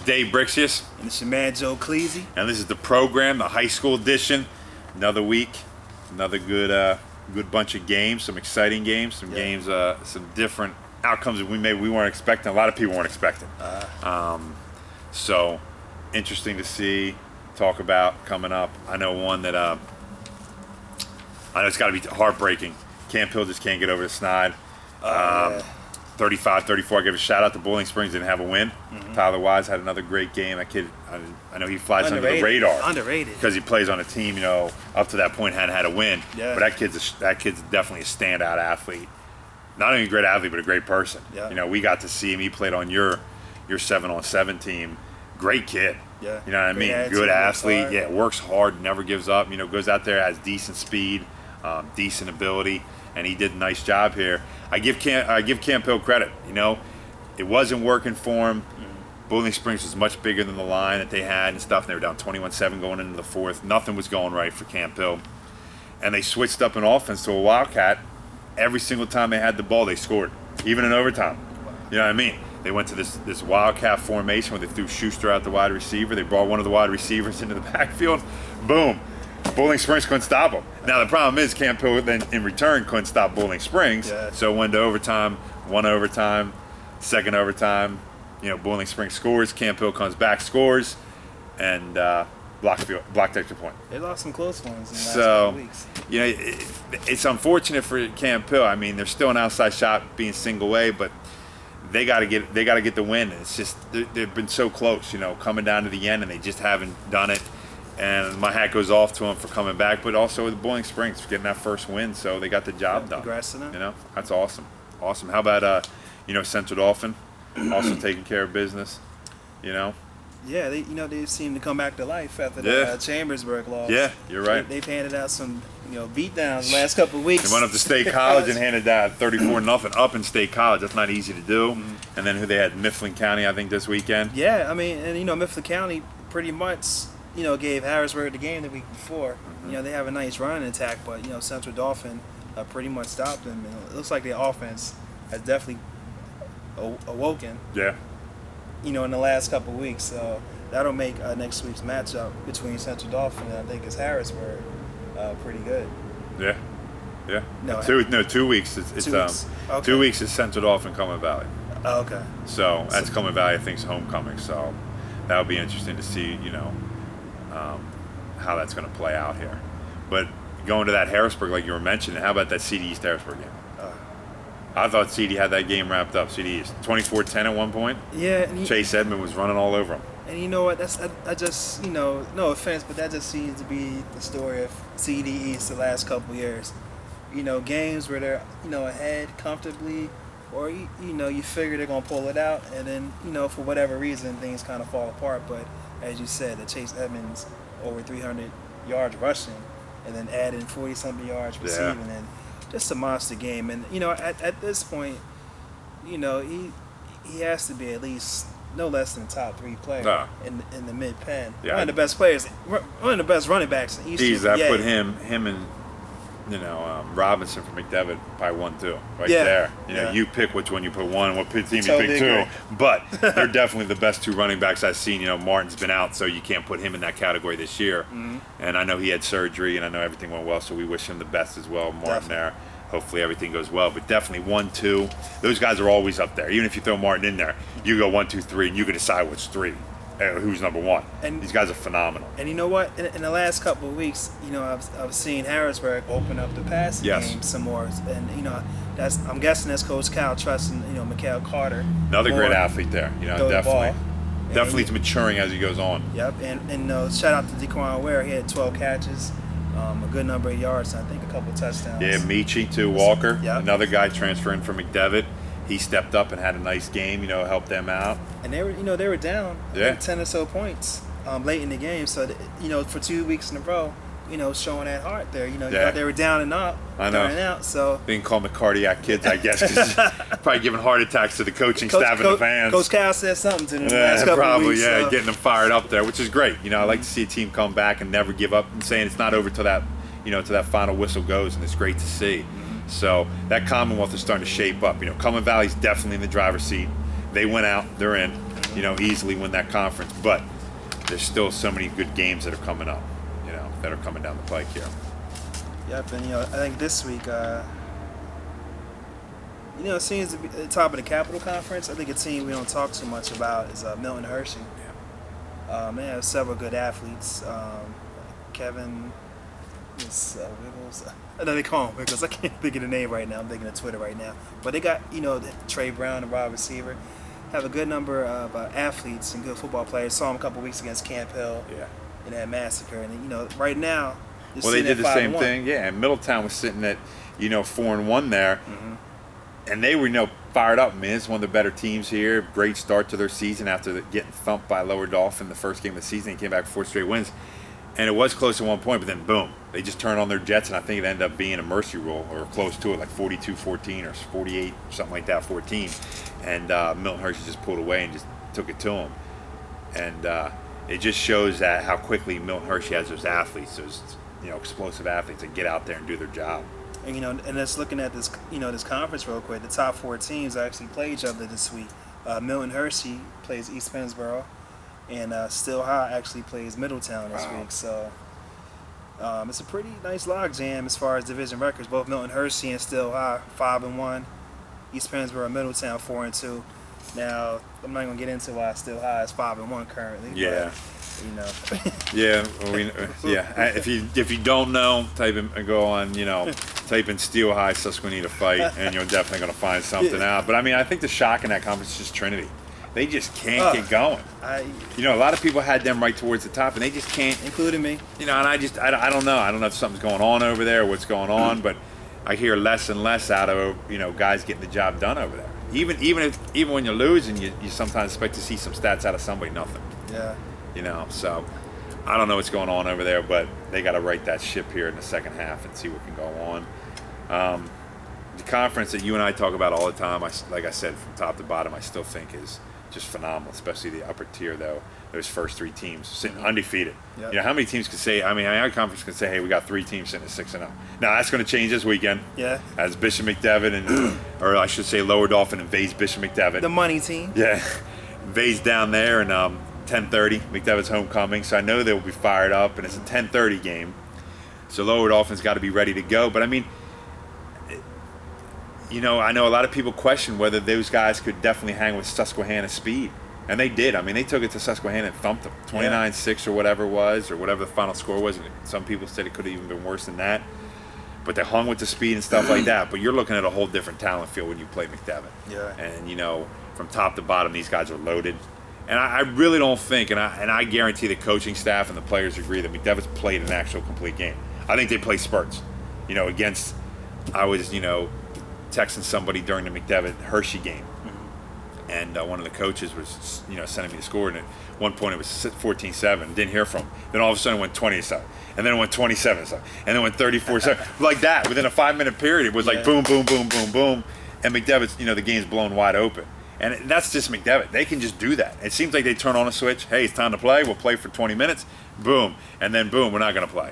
Dave Brixius. And it's your man, Joe Cleasy. And this is the program, the high school edition. Another week, another good bunch of games, some exciting games, some games, some different outcomes that we weren't expecting. A lot of people weren't expecting. So interesting to see, talk about coming up. I know one that I know it's got to be heartbreaking. Camp Hill just can't get over the Snide. 35-34. I give a shout out to Bowling Springs, didn't have a win. Tyler Wise had another great game. That kid, I know he flies under the radar. Underrated. Because he plays on a team, up to that point hadn't had a win. Yeah. But that kid's definitely a standout athlete. Not only a great athlete, but a great person. Yeah. We got to see him. He played on your 7-on-7 team. Great kid. Yeah. You know what I mean? Attitude, Good athlete. hard. Yeah, works hard, never gives up. Goes out there, has decent speed, decent ability, and he did a nice job here. I give Camp Hill credit. It wasn't working for him. Bowling Springs was much bigger than the line that they had and stuff. And they were down 21-7 going into the fourth. Nothing was going right for Camp Hill, and they switched up an offense to a Wildcat. Every single time they had the ball, they scored, even in overtime. You know what I mean? They went to this Wildcat formation where they threw Schuster out the wide receiver. They brought one of the wide receivers into the backfield. Boom. Bowling Springs couldn't stop them. Now, the problem is Camp Hill then in return couldn't stop Bowling Springs. Yeah. So it went to overtime, one overtime, second overtime. Bowling Springs scores. Camp Hill comes back, scores, and blocked extra point. They lost some close ones in the last couple weeks. It's unfortunate for Camp Hill. I mean, they're still an outside shot being single A, but they got to get the win. It's just they've been so close, coming down to the end, and they just haven't done it. And my hat goes off to them for coming back, but also with Bowling Springs for getting that first win, so they got the job done. Congrats to them. That's awesome. Awesome. How about Central Dolphin also taking care of business? Yeah, they seem to come back to life after the Chambersburg loss. Yeah, you're right. They've handed out some beatdowns the last couple of weeks. They went up to State College and handed out 34-0 up in State College. That's not easy to do. And then who they had, Mifflin County, I think, this weekend. Yeah, I mean, and Mifflin County pretty much gave Harrisburg the game the week before. They have a nice running attack, but Central Dolphin pretty much stopped them. And it looks like their offense has definitely awoken. Yeah. In the last couple of weeks, so that'll make next week's matchup between Central Dolphin and I think it's Harrisburg pretty good. Yeah. Yeah. No, 2 weeks. It's 2 weeks. Okay. 2 weeks is Central Dolphin, Coleman Valley. Oh, okay. So that's Coleman Valley, I think, is homecoming. So that'll be interesting to see, how that's going to play out here. But going to that Harrisburg, like you were mentioning, how about that CD East Harrisburg game? I thought CD had that game wrapped up. CD East 24-10 at one point. Yeah. Chase Edmond was running all over him. And you know what? I just no offense, but that just seems to be the story of CD East the last couple of years. Games where they're ahead comfortably, or you figure they're gonna pull it out, and then for whatever reason things kind of fall apart. But as you said, the Chase Edmonds over 300 yards rushing, and then adding 40-something yards receiving, and just a monster game. And at this point, he has to be at least no less than top 3 player in the MID-PENN. Yeah. One of the best players, one of the best running backs in East. I put him and Robinson from McDevitt probably 1-2 there. You pick which one you put one, what team you pick two. But they're definitely the best 2 running backs I've seen. Martin's been out, so you can't put him in that category this year. And I know he had surgery, and I know everything went well, so we wish him the best as well, Martin there. Hopefully everything goes well, but definitely 1-2. Those guys are always up there. Even if you throw Martin in there, you go 1, 2, 3, and you can decide which 3. Who's number 1. And these guys are phenomenal. And you know what? In the last couple of weeks, I've seen Harrisburg open up the passing game some more. And I'm guessing that's Coach Cal trusting Mikael Carter. Another great athlete there. Definitely. Definitely he's maturing as he goes on. Yep. And shout out to Dequan Ware. He had 12 catches, a good number of yards, and I think a couple of touchdowns. Yeah, Michi too. Walker, yep. Another guy transferring from McDevitt. He stepped up and had a nice game, helped them out. And they were down 10 or so points late in the game. So, for 2 weeks in a row, showing that heart there. They were down and up, I know. down and out. So they can call them the cardiac kids, I guess, 'cause probably giving heart attacks to the coaching staff and the fans. Coach Cal said something to them the last couple probably, of weeks. So. Getting them fired up there, which is great. I like to see a team come back and never give up and saying it's not over till that, till that final whistle goes, and it's great to see. So that Commonwealth is starting to shape up. Coleman Valley's definitely in the driver's seat. They went out, they're in. easily win that conference. But there's still so many good games that are coming up, that are coming down the pike here. Yep, and I think this week, it seems to be at the top of the Capital Conference. I think a team we don't talk too much about is Milton Hershey. Yeah. They have several good athletes. Kevin Wiggles. I know they call him Wiggles. I can't think of the name right now. I'm thinking of Twitter right now. But they got, Trey Brown, the wide receiver. Have a good number of athletes and good football players. Saw them a couple weeks against Camp Hill in that massacre. And, right now, well, they did the same thing. Yeah, and Middletown was sitting at, 4-1 there. Mm-hmm. And they were, fired up. I mean, it's one of the better teams here. Great start to their season after getting thumped by Lower Dolphin the first game of the season. They came back 4 straight wins. And it was close at one point, but then boom, they just turned on their jets, and I think it ended up being a mercy rule or close to it, like 42-14 or 48, something like that, 14. And Milton Hershey just pulled away and just took it to them. And it just shows that how quickly Milton Hershey has those athletes, those explosive athletes that get out there and do their job. And and let's looking at this, this conference real quick. The top 4 teams actually play each other this week. Milton Hershey plays East Pennsboro. And Still High actually plays Middletown this week, so it's a pretty nice logjam as far as division records. Both Milton Hershey and Still High 5-1, East Pennsboro, Middletown 4-2. Now I'm not gonna get into why Still High is 5-1 currently. Yeah. But, Yeah. If you don't know, go on. Type in Steel High Susquehanna fight, and you're definitely gonna find something out. But I think the shock in that conference is just Trinity. They just can't get going. A lot of people had them right towards the top, and they just can't. Including me. And I don't know. I don't know if something's going on over there, what's going on, but I hear less and less out of guys getting the job done over there. Even when you're losing, you sometimes expect to see some stats out of somebody. Nothing. Yeah. So I don't know what's going on over there, but they got to right that ship here in the second half and see what can go on. The conference that you and I talk about all the time, like I said, from top to bottom, I still think is just phenomenal, especially the upper tier, though. Those first 3 teams sitting undefeated. Yep. How many teams could say, our conference can say, hey, we got 3 teams sitting at 6-0. Now, that's going to change this weekend. Yeah. As Bishop McDevitt or I should say Lower Dolphin invades Bishop McDevitt. The money team. Yeah. Invades down there, and 10:30, McDevitt's homecoming. So I know they'll be fired up, and it's a 10:30 game. So Lower Dolphin's got to be ready to go. But, I know a lot of people question whether those guys could definitely hang with Susquehanna's speed. And they did. They took it to Susquehanna and thumped them. 29-6 or whatever it was, or whatever the final score was. And some people said it could have even been worse than that. But they hung with the speed and stuff like that. But you're looking at a whole different talent field when you play McDevitt. Yeah. And, from top to bottom, these guys are loaded. And I really don't think, and I guarantee the coaching staff and the players agree that McDevitt's played an actual complete game. I think they play spurts. Against, I was, texting somebody during the McDevitt-Hershey game. And one of the coaches was, sending me the score. And at one point it was 14-7. Didn't hear from him. Then all of a sudden it went 20-7. And then it went 27-7. And then it went 34-7. Like that. Within a 5-minute period, it was like boom, boom, boom, boom, boom. And McDevitt's, the game's blown wide open. And that's just McDevitt. They can just do that. It seems like they turn on a switch. Hey, it's time to play. We'll play for 20 minutes. Boom. And then boom, we're not going to play.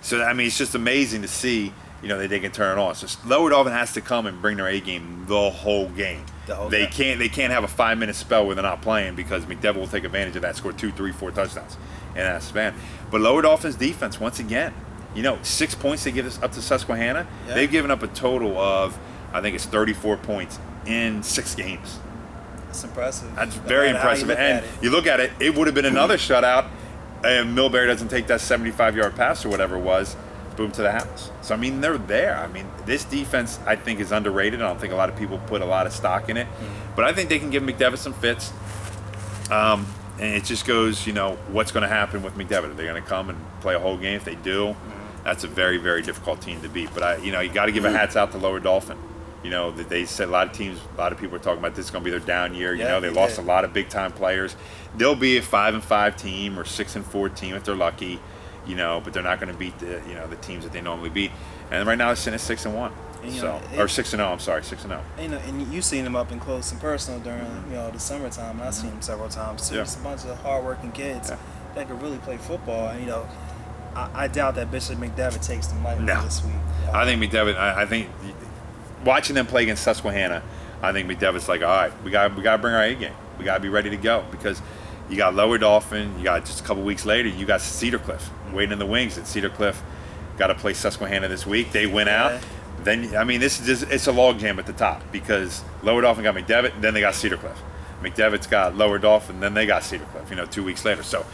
So, it's just amazing to see, that they can turn it on. So Lower Dolphin has to come and bring their A game the whole game. They can't have a 5-minute spell where they're not playing, because McDevitt will take advantage of that, score 2, 3, 4 touchdowns in that span. But Lower Dolphin's defense, once again, 6 points they give us up to Susquehanna. Yeah. They've given up a total of, I think it's 34 points in 6 games. That's impressive. That's very impressive. And you look at it, it would have been another shutout if Millbury doesn't take that 75-yard pass or whatever it was. Boom to the house. So, they're there. This defense, I think, is underrated. I don't think a lot of people put a lot of stock in it. But I think they can give McDevitt some fits. And it just goes, what's going to happen with McDevitt. Are they going to come and play a whole game? If they do, that's a very, very difficult team to beat. But, you got to give a hats out to Lower Dolphin. That they said a lot of people are talking about this is going to be their down year. They lost a lot of big-time players. They'll be a 5-5 team or 6-4 team if they're lucky. But they're not going to beat the teams that they normally beat. And right now it's sitting at 6-1, or 6-0. I'm sorry, 6-0. And you've seen them up in close and personal during the summertime. I've seen them several times too. It's a bunch of hardworking kids that could really play football. And I doubt that Bishop McDevitt takes them lightly this week. I think McDevitt. I think watching them play against Susquehanna, I think McDevitt's like, all right, we got to bring our A game. We got to be ready to go because you got Lower Dolphin. You got just a couple weeks later, you got Cedar Cliff waiting in the wings. And Cedar Cliff got to play Susquehanna this week. They win out. Then, I mean, this is just, it's a log jam at the top because Lower Dolphin got McDevitt, then they got Cedar Cliff. McDevitt's got Lower Dolphin, then they got Cedar Cliff, 2 weeks later. So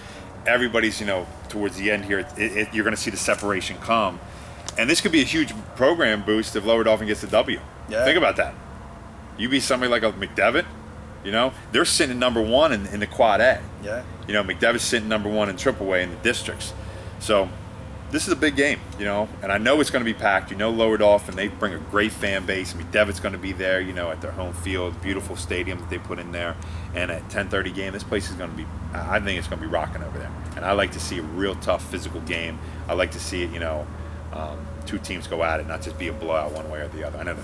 everybody's, towards the end here, you're going to see the separation come. And this could be a huge program boost if Lower Dolphin gets the W. Yeah. Think about that. You be somebody like a McDevitt, they're sitting number one in the Quad A. Yeah. McDevitt's sitting number one in Triple A in the districts. So this is a big game, and I know it's going to be packed. Lower Dolphin, they bring a great fan base. McDevitt's going to be there, at their home field, beautiful stadium that they put in there. And at 10:30 game, this place is going to be, I think it's going to be rocking over there. And I like to see a real tough physical game. I like to see it, two teams go at it, not just be a blowout one way or the other. I know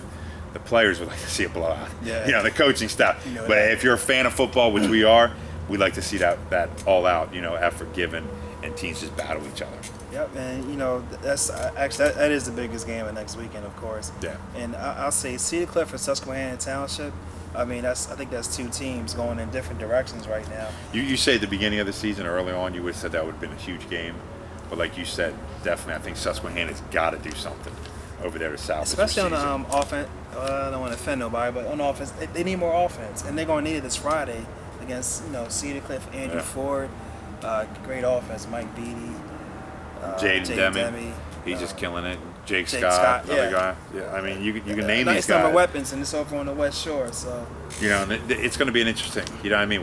the players would like to see a blowout, the coaching staff. But if you're a fan of football, which we are, we like to see that all out, effort given and teams just battle each other. Yep, and that's actually that is the biggest game of next weekend, of course. Yeah. And I'll say Cedar Cliff and Susquehanna Township. I mean, I think that's two teams going in different directions right now. You say at the beginning of the season, early on, you would have said that would have been a huge game, but like you said, definitely, I think Susquehanna's got to do something over there to salvage. Especially on the offense. I don't want to offend nobody, but on offense, they need more offense, and they're going to need it this Friday against Cedar Cliff, Andrew Ford, great offense, Mike Beatty. Jaden Demi, he's just killing it. Jake Scott, another guy. Yeah, I mean, you can name nice these guys. Number of weapons, and it's over on the West Shore, so. And it's going to be an interesting.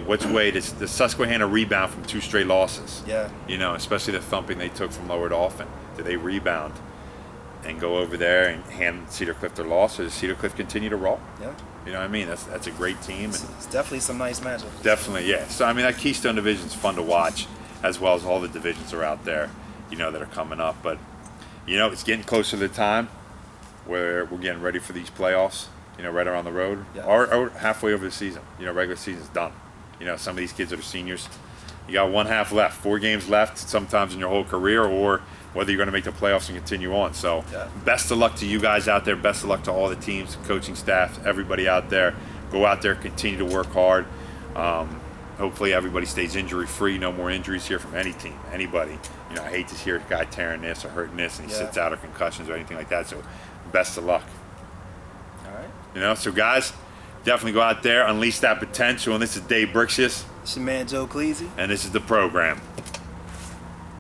Which way does the Susquehanna rebound from 2 straight losses? Yeah. Especially the thumping they took from Lower Dolphin. Do they rebound and go over there and hand Cedar Cliff their loss, or does Cedar Cliff continue to roll? Yeah. That's a great team. It's definitely some nice matchups. Definitely, yeah. So that Keystone Division's fun to watch, as well as all the divisions are out there, that are coming up. But it's getting closer to the time where we're getting ready for these playoffs. Right around the road, or halfway over the season. Regular season's done. Some of these kids are the seniors. You got one half left, 4 games left. Sometimes in your whole career, or whether you're going to make the playoffs and continue on. So, best of luck to you guys out there. Best of luck to all the teams, coaching staff, everybody out there. Go out there, continue to work hard. Hopefully everybody stays injury-free. No more injuries here from any team, anybody. I hate to hear a guy tearing this or hurting this and he sits out or concussions or anything like that. So best of luck. All right. So guys, definitely go out there, unleash that potential. And this is Dave Brixius. It's your man, Joe Cleasy. And this is the program.